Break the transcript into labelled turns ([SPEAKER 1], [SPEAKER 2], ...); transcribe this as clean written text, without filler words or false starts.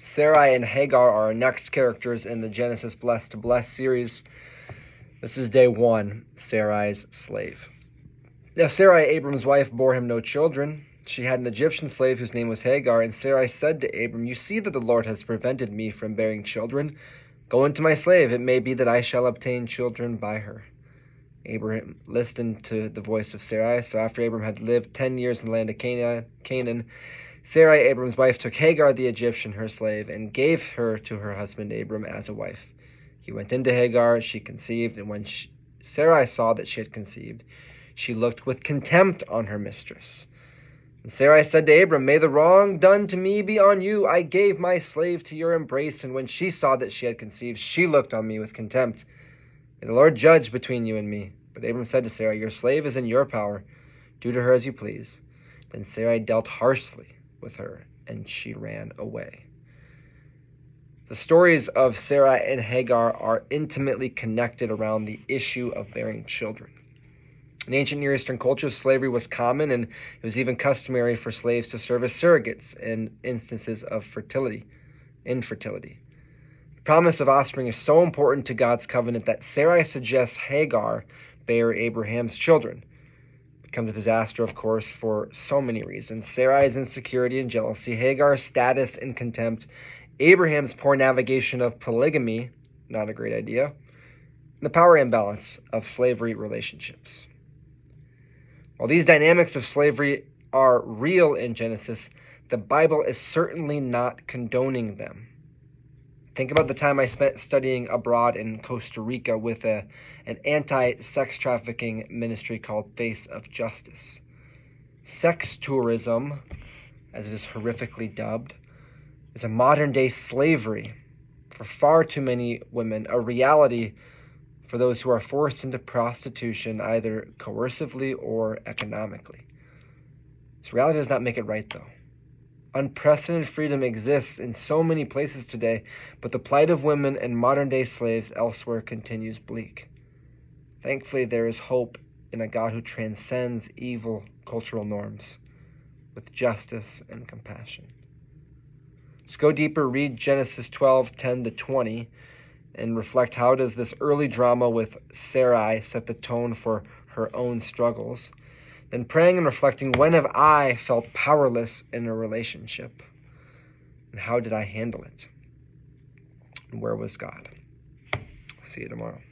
[SPEAKER 1] Sarai and Hagar are our next characters in the Genesis Blessed to Bless series. This is day 1, Sarai's slave. Now Sarai, Abram's wife, bore him no children. She had an Egyptian slave whose name was Hagar, and Sarai said to Abram, "You see that the Lord has prevented me from bearing children. Go into my slave. It may be that I shall obtain children by her." Abraham listened to the voice of Sarai. So after Abram had lived 10 years in the land of Canaan, Sarai, Abram's wife, took Hagar the Egyptian, her slave, and gave her to her husband Abram as a wife. He went into Hagar, she conceived, and when Sarai saw that she had conceived, she looked with contempt on her mistress. And Sarai said to Abram, "May the wrong done to me be on you. I gave my slave to your embrace, and when she saw that she had conceived, she looked on me with contempt. May the Lord judge between you and me." But Abram said to Sarai, "Your slave is in your power. Do to her as you please." Then Sarai dealt harshly with her, and she ran away. The stories of Sarai and Hagar are intimately connected around the issue of bearing children. In ancient Near Eastern cultures, slavery was common, and it was even customary for slaves to serve as surrogates in instances of infertility. The promise of offspring is so important to God's covenant that Sarai suggests Hagar bear Abraham's children. Becomes a disaster, of course, for so many reasons. Sarai's insecurity and jealousy, Hagar's status and contempt, Abraham's poor navigation of polygamy, not a great idea, and the power imbalance of slavery relationships. While these dynamics of slavery are real in Genesis, the Bible is certainly not condoning them. Think about the time I spent studying abroad in Costa Rica with an anti-sex trafficking ministry called Face of Justice. Sex tourism, as it is horrifically dubbed, is a modern-day slavery for far too many women, a reality for those who are forced into prostitution either coercively or economically. This reality does not make it right, though. Unprecedented freedom exists in so many places today, but the plight of women and modern-day slaves elsewhere continues bleak. Thankfully, there is hope in a God who transcends evil cultural norms with justice and compassion. Let's go deeper, read Genesis 12:10-20, and reflect how does this early drama with Sarai set the tone for her own struggles. Then praying and reflecting, when have I felt powerless in a relationship? And how did I handle it? And where was God? See you tomorrow.